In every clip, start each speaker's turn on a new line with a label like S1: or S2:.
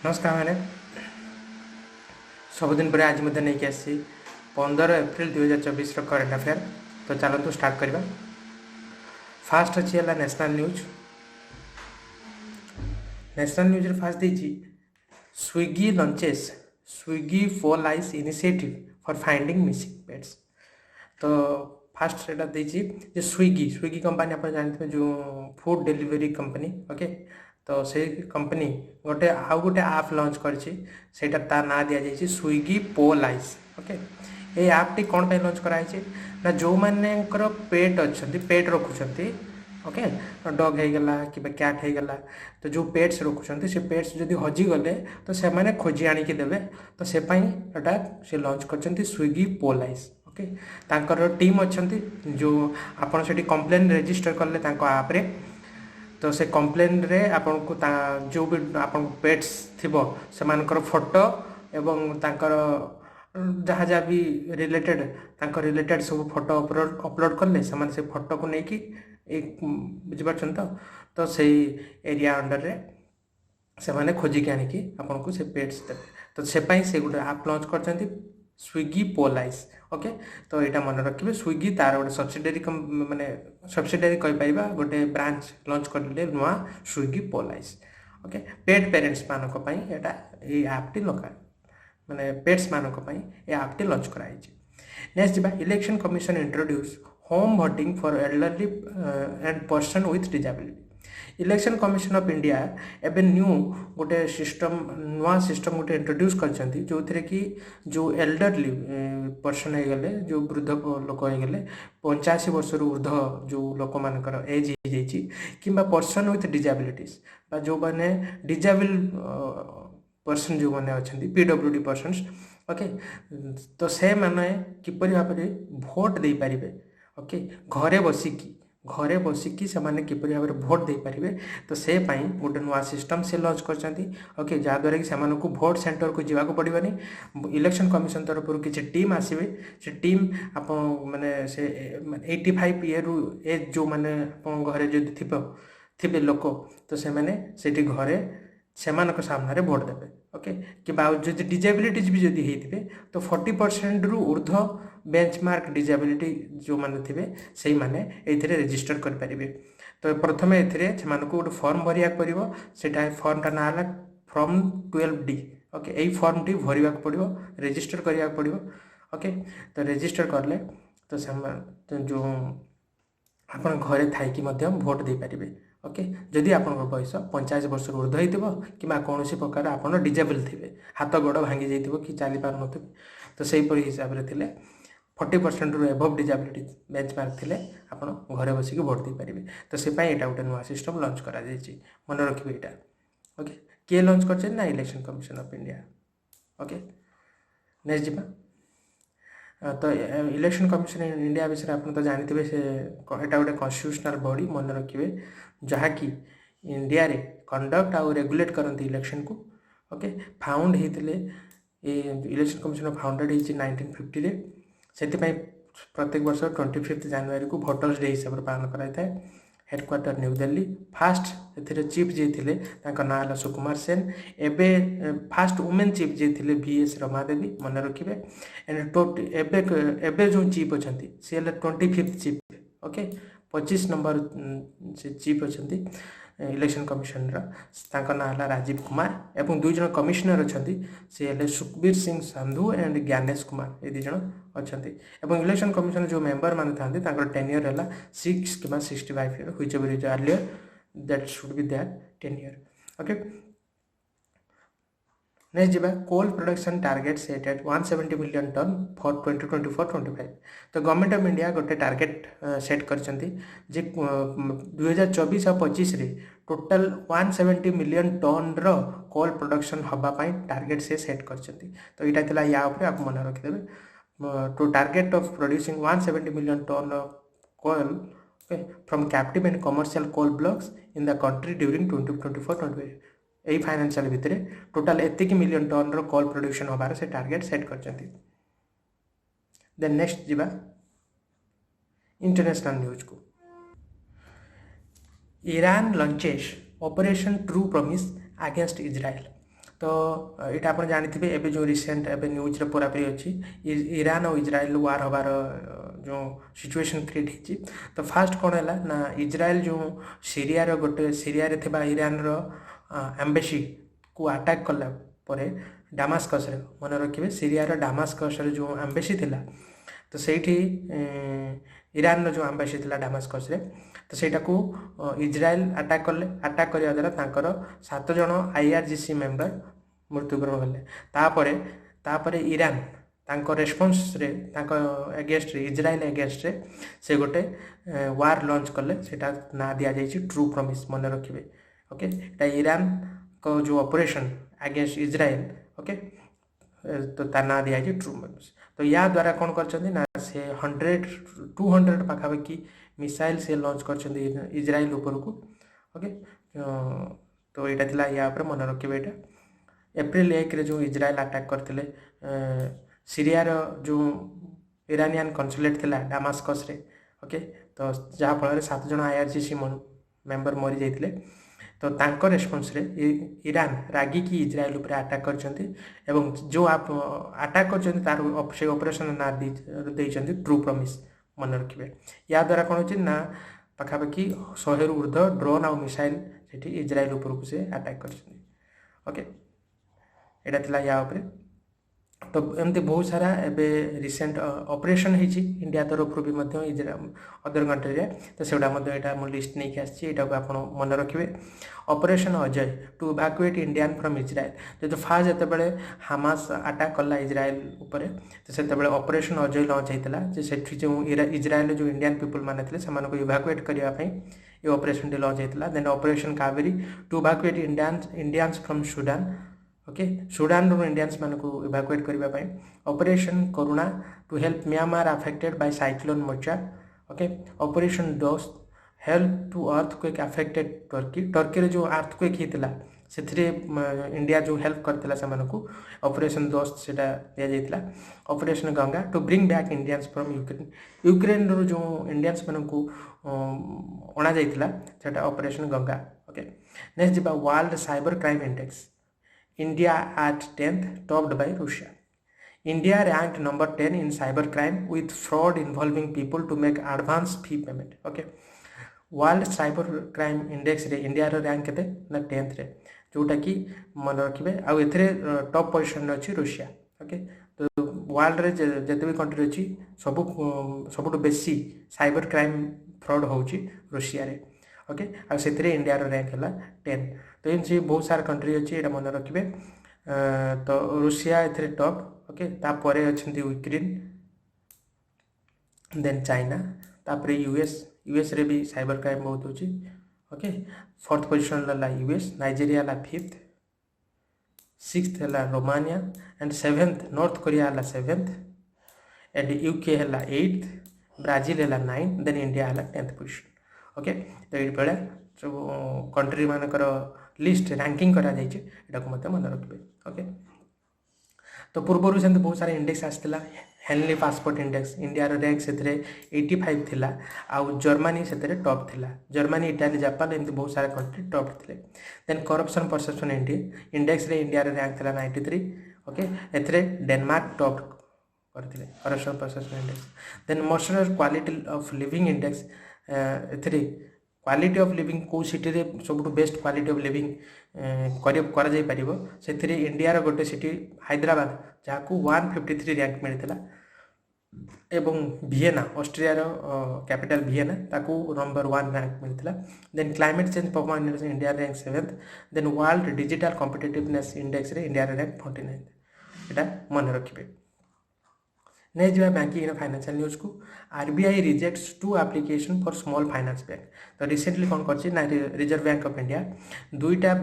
S1: नमस्कार मैंने सबुदिन पर आज नहीं कि आसी 15 एप्रिल 2024 करेन्ट अफेयर। तो चलतु स्टार्ट करवा। फास्ट अच्छी है national news. National news fast देती Swiggy launches Swiggy for lives initiative for finding missing pets. तो फास्ट एटा देती स्विगी स्विगी कंपनी आप जानते हैं जो फूड डिलीवरी कंपनी। ओके, तो से कंपनी गोटे आउ गोटे आप लॉन्च करटा तार ना दि जाए स्विगी पो लाइस। ओके, ये आपटी कौन पे लॉन्च कराई ना जो मानकर पेट अच्छा पेट रखुंट। ओके, डग होगला कि कैट होगला तो जो पेट्स रखुंट से पेट्स जदि हजिगले तो से मैंने खोजी आणिकी देवे। तो से एटा से लॉन्च कर स्विगी पो लाइस। ओके, तांकर टीम अच्छा जो आपन से कंप्लेन रजिस्टर कले आप्रे तो से कंप्लेन रे आपन को जो भी आपन पेट्स थिबो से मानकर फोटो एवं तांकर जहाँ जहाँ भी रिलेटेड सब फोटो अपलोड कले से फोटो को लेकिन एक बुझीपार तो से एरिया अंडर रे से माने खोजिक आणिकी आपन को से पेट्स देते। तो से गोटे आप लॉन्च कर स्विगी पोलाइस। ओके, तो यहाँ मन रखिए स्विगी तार गोटे सब्सिडरी माने सब्सिडरी कहीपर गोटे ब्रांच लॉन्च करले नुआ स्विगी पोलाइस। ओके, पेट पेरेंट्स मानक यहाँ ये आपटी लगा माने पेट्स मानक ये आपटी लॉन्च कराई। नेक्स्ट जा election commission introduce home voting for elderly and person with disability. Election commission of India एबे न्यू गोटे सिस्टम नुआ सिस्टम गोटे इंट्रोड्यूस करछंती जो थिरे कि जो एल्डरली पर्सन हो गले जो वृद्ध लोक हो गले 85 वर्ष ऊर्ध जो लोक मानकर एज हो जाइए कि पर्सन विथ डिजेबिलिटीज जो मैंने डिजेबल पर्सन जो मैंने अच्छा पीडब्ल्यूडी पर्सनस। ओके, तो से माने किपरि भाव में भोट दे पारिबे। ओके, घरे बसिकी से माने किपरि भाव में भोट दे पारिबे। तो से पाई गोटे नुआ सिस्टम से लॉन्च करछंती। ओके, जहाँद्वारा कि सेमानकु को भोट सेंटर को जीवा को पड़िबनी। इलेक्शन कमिशन तरफ किसी टीम आसवे से टीम आप माने से 85 ईयर एज जो माने घरे जो थे लोक तो से माने सेठी घरे सेमानक सामने भोट देवे। ओके, कि जो डिजेबिलिटीज भी जदि होते तो 40% रु ऊर्ध बेंचमार्क डिजेबिलिटी जो मैंने थे से मैंने ये रेजिस्टर करेंगे। तो प्रथम ये गोटे फॉर्म भरिया पड़ो सेटा फॉर्मटा ना है फॉर्म 12D। ओके, यही फॉर्म टी भरवा पड़ो रेजिस्टर करने पड़ो। ओके, तो रेजिस्टर कले तो जो आप घरे थी भोट दे पारे। ओके, जदि आप बयस 85 वर्ष ऊर्ध हो कि कौन प्रकार आप डिजेबल थे हाथ गोड़ भांगी जाइए कि चली पार न तो सहीपरी हिसाब से थे 40% रु एभव डिजेबिलिटी बेंचमार्क थे आप घरे बसिक भोट दे पारे। तो से यहाँ गोटे नुआ सिस्टम लॉन्च करा मन रखिए यहाँ। ओके, किए लॉन्च कर ना election commission of India. Okay, next जीवा। तो इलेक्शन कमिशन इंडिया विषय आप तो जानते से यहाँ गोटे कन्स्टिट्यूशनल बॉडी मन रखिए जहाँकि इंडिया रे कंडक्ट आउ रेगुलेट करती इलेक्शन को। ओके, फाउंड होते इलेक्शन कमिशन फाउंडेड होती 1950 रे से प्रत्येक वर्ष 25 जनवरी को भोटर्स डे हिसाब से पालन कराई। Headquarter New Delhi. फास्ट ए चीफ जी थे ना है सुकुमार सेन। एवं फास्ट वुमेन चीफ जी थे VS रमादेवी मन रखिए। एंड जो चीफ अच्छा सी 25th चीफ। ओके, 25 नंबर से चीफ अच्छा इलेक्शन कमिशन ना है राजीव कुमार एवं 2 जन कमिशनर अच्छा सी सुखबीर सिंह संधू एंड ज्ञानेश कुमार ये 2 जन अच्छा। इलेक्शन कमिशन जो मेंबर मान था टेन्योर है 6 कि 65 year whichever is earlier that should be their tenure. Okay, next जीवा coal production target set at 170 million ton for 2024-25। तो गवर्नमेंट ऑफ इंडिया गोटे टारगेट सेट करछंती जे 2024 और 25 रे टोटल 170 मिलियन टन रो कोल प्रोडक्शन हवा पाई टारगेट से सेट करछंती। तो यहाँ थिला या ऊपर आप मन रखिदेवे to target of producing 170 million ton of coal from captive and commercial coal blocks in the country during 2024-25। यही फाइनेंशियल भितर टोटाल एतिक मिलियन टन रो कोल प्रोडक्शन होबार से टारगेट सेट करछंती। देन नेक्स्ट जीवा इंटरनेशनल न्यूज को। Iran launches operation true promise against Israel. तो यहाँ आप जानते हैं जो रिसेंट एवं न्यूज पूरापूरी अच्छी ईरान और इजराइल वार हबार जो सिचुएशन क्रिएट होती तो फास्ट कौन है ना इजराइल जो सीरिया गोटे सीरिया ईरान एम्बेसी को अटैक कला डामास्कस मन रखिए सीरिया डामास्कस जो एम्बेसी थिला तो सही ईरान जो एम्बेसी थिला डामास्कस तो सेटा को इजराइल अटैक कले अटैक करने द्वारा तांकर 7 जन IRGC मेंबर मृत्युवरण कले तापर ईरान तांको रेस्पॉन्स रे तांको अगेंस्ट इजराइल अगेंस्ट रे से गोटे वार लॉन्च कले सेटा ना दिया जाइए ट्रू प्रॉमिस मन रखिए ओके एटा ईरान को जो ऑपरेशन अगेंस्ट इजराइल ओके तो ता ना दिया जाइए ट्रू प्रॉमिस तो या द्वारा कौन कर ना से 100-200 पाखापाखि मिसाइल से लॉन्च कर इजराइल ऊपर को ओके तो यहाँ थिला या मन रखिए यहाँ एप्रिल 1 रे जो इजराइल अटैक करते सीरिया जो इरानियन कन्सुलेट थिला डामास्कस रे ओके तो जहाँ फल 7 जन IRGC मेंबर मरी जाते तो तांको रेस्पॉन्स रे ईरान रागी की इजराइल ऊपर अटैक कर जो आप अटैक कर तार से ऑपरेशन ना देइछन्ती ट्रू प्रॉमिस मन रखिए या द्वारा कौन हो ना पाखापाखि 100 रु ऊर्ध्व ड्रोन आउ मिसाइल से इजराइल ऊपर को से अटैक कर ओके यहाँ थिला या उपरे तो एमती बहुत सारा एवं रिसेंट ऑपरेशन होती इंडिया तरफ भी अदर कंट्री रे तो सेटा यहाँ लिस्ट नहीं आसी को आप मन रखिए operation Ajay to evacuate Indian from Israel जो फास्ट जितेबाला हामास अटैक कला इजराइल उपर तो से ऑपरेशन अजय लॉन्च होता से जो इजराइल जो इंडियन पीपल माने थे से इवैक्यूएट करने ये ऑपरेशन लॉन्च होता then operation Kaveri to evacuate Indians from Sudan okay Sudan रो इंडियंस मान को इवैक्यूएट करने operation Karuna to help Myanmar affected by cyclone Mocha okay operation Dost help to earthquake affected Turkey जो अर्थक्वेक होता से इंडिया जो हेल्प करता से ऑपरेशन दोस्त से दि जाता operation Ganga to bring back Indians from Ukraine रो जो इंडियंस मान को अणा जाता ऑपरेशन गंगा ओके नेक्स्ट जी world cyber crime index India at 10th, topped by Russia. India ranked number 10 in cybercrime with fraud involving people to make advance fee payment. Okay. World cyber crime index रे India रो rank केते ना 10th रे जोटा कि मन रखिबे आ एथरे top position रे अछि Russia okay तो वर्ल्ड रे जते भी कंट्री अछि सबुठ बेसी साइबर क्राइम फ्रॉड होउछि रूसिया रे ओके आ सेथरे इंडिया रो रैंक हला 10 तो एमसी बहुत सारा कंट्री अच्छी ये मन रखिए तो रूसिया ए टॉप ओके तापर अच्छा यूक्रेन देन चाइना तापर यूएस रे भी साइबर क्राइम बहुत अच्छी ओके 4th पोजिशन है यूएस नाइजेरिया है 5th 6th है Romania and 7th north Korea है 7th एंड यूके है 8th ब्राजिल है 9th देन इंडिया है 10th पोजिशन ओके तो ये सब कंट्री मानकर लिस्ट रैंकिंग करा मन रखिए ओके तो पूर्व से बहुत सारे इंडेक्स आसाला Henley passport index India rank से 85 थिला आउ जर्मनी से टॉप थिला जर्मनी इटाली जापान एमती बहुत सारे कंट्री टॉप थे देन करप्शन परसेप्शन इंडेक्स रे इंडिया रैंक थिला 93 ओके एथरे डेनमार्क टॉप करथिले करप्शन परसेप्शन इंडेक्स देन मोस्टर क्वालिटी ऑफ लिविंग इंडेक्स एथरे क्वालिटी ऑफ लिविंग को सिटी रे सब बेस्ट क्वालिटी ऑफ लिविंग करा जाई परिबो सेथिरे इंडिया रो गोटे सिटी हैदराबाद जहाँ को 153 रैंक मिलता एवं वियना ऑस्ट्रिया रो कैपिटल वियना ताकू नंबर 1 रैंक मिलता then climate change performance India rank 7th then world digital competitiveness index रे इंडिया रैंक 49 एटा मन रखिबे नेक्स्ट जो है बैंकिंग एंड फाइनेंशियल न्यूज को RBI rejects 2 application for small finance bank तो रिसेंटली कौन कर रिजर्व बैंक ऑफ इंडिया दुईटा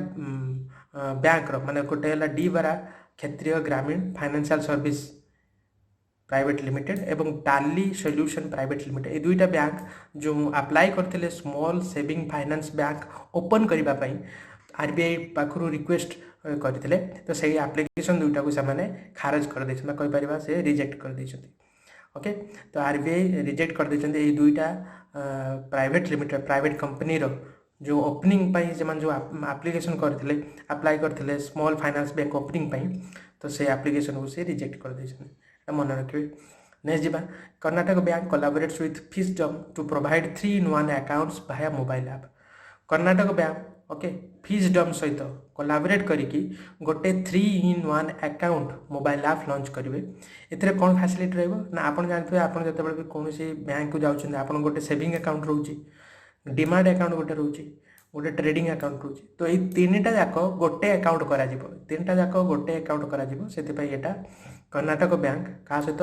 S1: बैंक माने गोटे है डी बरा क्षेत्रीय ग्रामीण फाइनेंशियल सर्विस प्राइवेट लिमिटेड एवं टाली सॉल्यूशन प्राइवेट लिमिटेड ये दुईटा बैंक जो अप्लाई करते small saving finance bank open करने आरबीआई पाखु रिक्वेस्ट करते तो सही एप्लिकेशन दुईटा को से खारज कर देपर से रिजेक्ट कर देते ओके तो आरबीआई रिजेक्ट कर देते दुईटा प्राइवेट लिमिटेड प्राइवेट कंपनी जो ओपनिंग पाई से जो एप्लिकेशन करते अप्लाई करते स्मॉल फाइनेंस बैंक ओपनिंग पाई तो से एप्लिकेशन को से रिजेक्ट कर देछन मन रखिए। नेक्स्ट जीवा Karnataka Bank collaborates with Fisdom to provide 3-in-1 accounts भाया mobile app. Karnataka Bank okay Fisdom सहित कोलाबोरेट करिकी गोटे 3-in-1 account mobile app launch करेंगे। एथिरे कौन फैसिलिटी रहबो ना आपन जानते आपन जतबे भी कौन सी बैंक को जाउछन आपन गोटे सेविंग अकाउंट रहउची डिमांड अकाउंट गोटे रहउची गोटे ट्रेडिंग अकाउंट रहउची तो ये तीनटा जाक गोटे अकाउंट करा जिवो तीनटा जाक गोटे अकाउंट करा जिवो सेति पई एटा कर्नाटक बैंक का सहित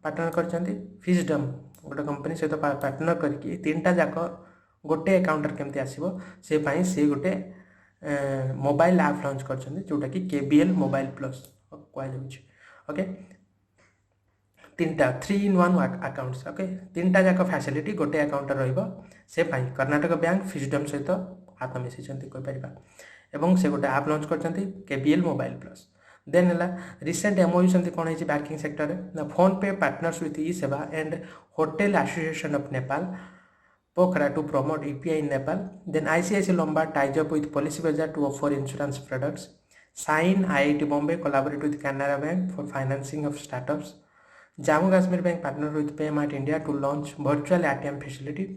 S1: पार्टनर करछन्ती फिसडम गोटे कंपनी सहित पार्टनर करके तीनटा जाक गोटे अकाउंटर केमती आसीबो से पाई से गोटे मोबाइल ऐप लॉन्च करछन्ती जोटा कि केबीएल मोबाइल प्लस कहै जाउछि। ओके तीनटा 3-in-1 अकाउंट्स ओके तीनटा जाक फैसिलिटी गोटे अकाउंट रहिबो से पाई कर्नाटक बैंक फिसडम सहित हाथ मिसेछन्ती कहि परिबा एवं से गोटे ऐप लॉन्च करछन्ती केबीएल मोबाइल प्लस। देन है रिसेंट एमओयू सेमती कौन है बैंकिंग सेक्टर में PhonePe partners with e Sewa and hotel association of Nepal Pokhara to promote UPI in Nepal. Then ICICI Lombard ties up with policy Bazaar to offer insurance products. Sign IIT Bombay collaborate with Canara bank for financing of startups. Jammu Kashmir bank partner with Paymart India to launch virtual ATM facility.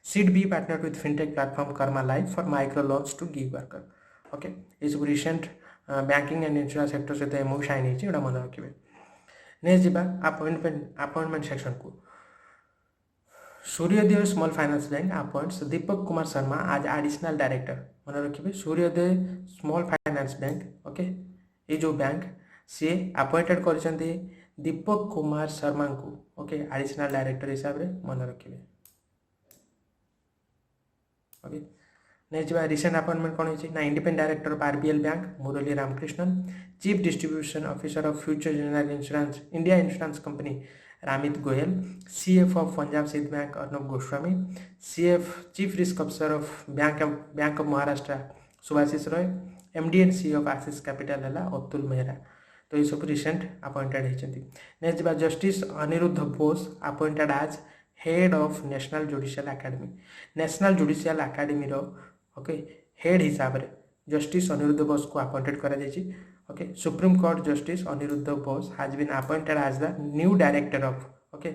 S1: SIDBI partner with fintech platform Karma Life for micro loans to gig worker. Okay ये सब recent banking and insurance sector सहित MoU sign होता मन रखिए। Next जीवा appointment section को Suryoday small finance bank appoints Deepak Kumar Sharma as additional director मन रखिए। सूर्योदय स्मॉल फाइनेंस बैंक ओके ये जो बैंक सी अपॉइंटेड कर दीपक कुमार शर्मा को ओके एडिशनल डायरेक्टर हिसाब से मन रखिए। ओके नेक्स्ट रिसेंट अपॉइंटमेंट कौन है ना independent director of RBL bank Murali Ramakrishnan. Chief distribution officer of future general insurance India insurance company Ramit Goyal. CF of Punjab Sindh bank Arnab Goswami. CF chief risk officer of bank of Maharashtra Subhashish Roy. MD and C of Axis capital है अतुल मेहरा। तो ये सब recent appointed होती। Next justice Aniruddha Bose appointed as head of national judicial academy. नेशनल judicial academy रो okay head हिसाब से justice Aniruddha Bose को appointed करा जायछि। Okay supreme court justice Aniruddha Bose has been appointed as the new director of okay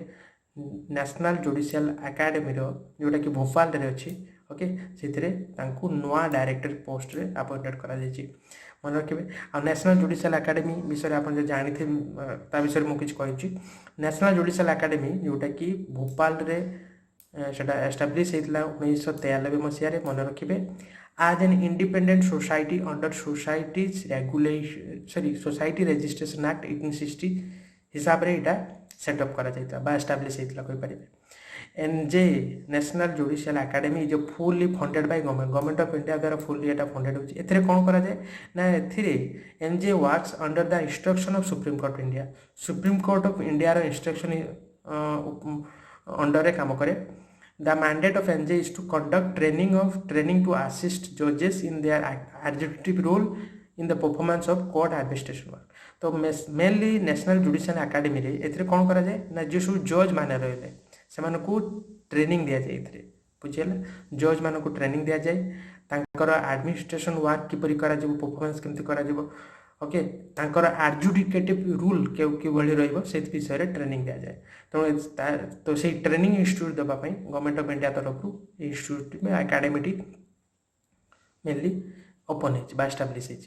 S1: national judicial academy रो जोटा कि भोपाल रे अछि। ओके से नुआ डायरेक्टर पोस्ट रे अपॉइंटेड करा जायछि मन रखिए। आ नेशनल जुडिशियल एकेडमी विषय आप जानी विषय मुझे कही नेशनल जुडिशियल एकेडमी जोटा कि भोपाल रे सेटा एस्टाब्लिश होता 1993 मसीह मन रखिए। आज an independent society under societies regulation sorry society registration act 1860 हिसाब से यहाँ सेटअप करा एस्टाब्लिश होता कहीपर। एनजे नेशनल जुडिशियल एकेडमी जो fully funded by government of India द्वारा फुल्ली एटा फंडेड होची। एथिरे कोन करा जाय ना एथिरे NJ works under the instruction of supreme court India. Supreme court of India रो इंस्ट्रक्शन अंडर रे काम करे। The mandate of NJ is to conduct training to assist जजेस in their adjudicative role in the performance of court administration work. तो mainly national judicial academy रे एथिरे कोन करा जाय ना जो सब जज माने रहले से ट्रेनिंग दि जाए बुझीगला जज मान को ट्रेनिंग दि जाए तांकर एडमिनिस्ट्रेशन वर्क किपरि करा जिवो परफॉर्मेंस केमति करा जिवो ओके तांकर एडजुडिकेटिव रूल किभଳି रहइबो से विषय रे ट्रेनिंग दि जाए। तो से ट्रेनिंग इंस्टीट्यूट देबा पई गवर्नमेंट ऑफ इंडिया तरफ इंस्टीट्यूट में एकेडमी मेनली ओपन है एस्टाब्लिश है।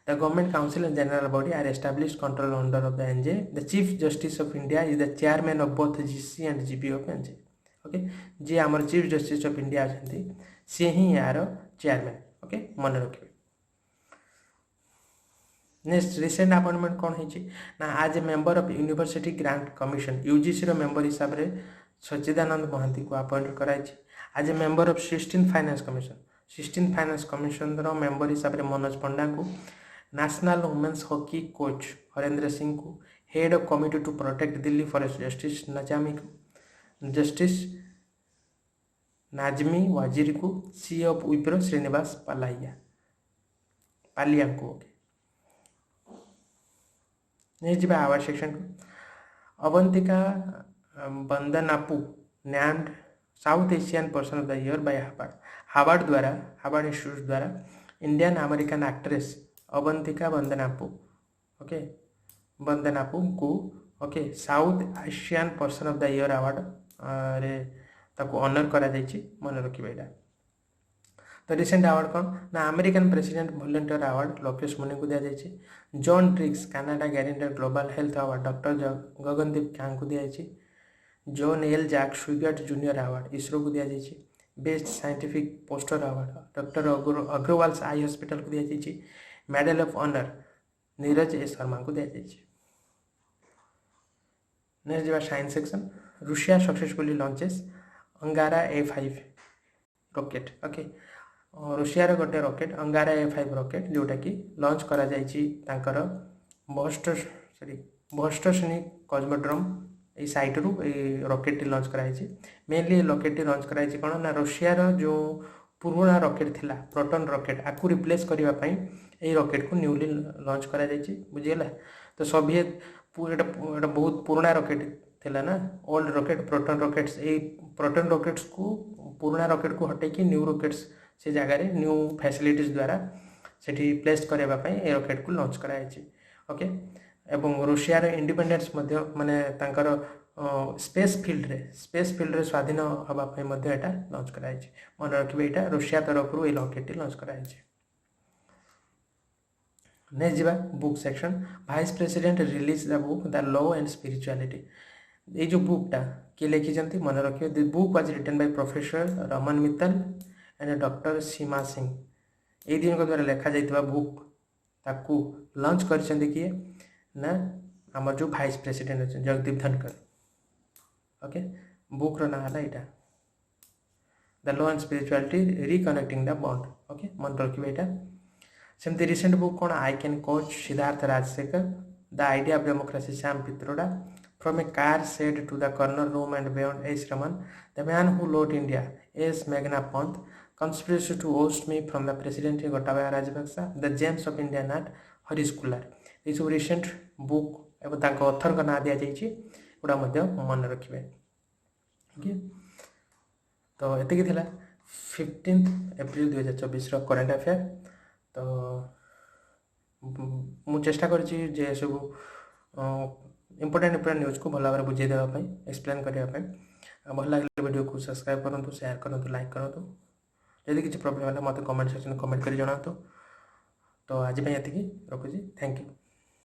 S1: The government council and general body are established control under of the NJ. The chief justice of India is the chairman of both GC and GP of NJ. Okay जी आमर chief justice of India अच्छा सी ही यार chairman okay मन रखिए। Next recent appointment कौन है ना आज member of university grant commission UGC member हिसाब से सच्चिदानंद महांती को अपॉइंट कराई। आज member of 16 finance commission 16 finance commission member हिसाब से मनोज पंडा को। National women's hockey coach Harendra Singh को। Head of committee to protect Delhi forest justice Najmi को। जस्टिस नाजमी वाजिर को। सी ऑफ विप्रो श्रीनिवास पालिया को। ओके नहीं जी आवाज सेक्शन को Avantika Vandanapu named south Asian person of the year by Harvard institute द्वारा Indian American actress Avantika Vandanapu okay Vandanapu को okay south Asian person of the year award रे ताको ऑनर करा जायछि मन रखिबे एटा। तो रिसेंट अवार्ड कौन ना American president volunteer award Lokesh Muni को दिया जायछि। John Dirks Canada Gairdner global health award doctor Gagandeep Khan को दिया जायछि। John L Jack Swigert junior award ISRO को दिया जायछि। Best scientific poster award doctor Agarwal eye hospital को दिया जायछि। Medal of honour Neeraj A Sharma को दिया जायछि। नेक्स्ट जा साइंस सेक्शन रूसिया successfully launches Angara A5 rocket okay रूसियार गोटे रॉकेट अंगारा A5 रॉकेट जोटा कि लॉन्च करा जायछि तांकर भोस्टोसनी कॉस्मोड्रोम ये साइट रु रॉकेट लॉन्च कराई मेनली रॉकेट लॉन्च कराई कौन ना रूसियार जो पुराना रॉकेट थिला प्रोटॉन रॉकेट आपको रिप्लेस करने ये रॉकेट को न्यूली लॉन्च करा जायछि बुझीगला। तो सोवियत एटा बहुत पुराना रॉकेट थिला ना ओल्ड रॉकेट प्रोटॉन रॉकेट्स ये प्रोटॉन रॉकेट्स को पुराना रॉकेट को हटे कि न्यू रॉकेट्स से जगह न्यू फैसिलिटीज द्वारा सेठी प्लेस करबा पई ए रॉकेट को लॉन्च कराई ओके। एवं रूसियार इंडिपेंडेंस मध्य माने तांकर स्पेस फील्ड रे स्वाधीन हबा पई मध्य एटा लॉन्च कराई मन रखिबे एटा रूसिया तरफ रु ए रॉकेट लॉन्च कराई। नेक्स्ट जा book section vice president release the book the law and spirituality ये जो बुकटा किए लिखिं मन रखिए the book was written by professor Raman Mittal and doctor Seema Singh ये दिन द्वारा लिखा जाइए बुक ताकू लॉन्च कर किए ना आमर जो वाइस प्रेसिडेंट अच्छे जगदीप धनकर ओके बुक रो ना है यहाँ the law and spirituality reconnecting the bond okay मन रखिए यहाँ सेमती रिसेंट बुक कौन I can coach Siddharth Rajasekhar the idea of democracy Sam Pitroda from a car shed to the corner room and beyond S Raman the man who loved India S मेघना Pant conspiracy to oust me from the president Gotabaya Rajapaksa the gems of Indian art Harish Kular ये सब recent book एवं तांको author का ना दिया जाइए गुड़ा मन रखिए ओके। तो ये थिला 15 एप्रिल 2024 करेन्ट अफेयर। तो मु चेष्टा करछि जे सब इंपोर्टेंट न्यूज को भल भाव बुझे देवाई एक्सप्लेन करने भल लगे वीडियो को सब्सक्राइब करूँ शेयर करूँ लाइक करूँ यदि किसी प्रॉब्लम है मत कमेंट सेक्शन कमेंट कर जनातु। तो आज ये रखुच्छी थैंक यू।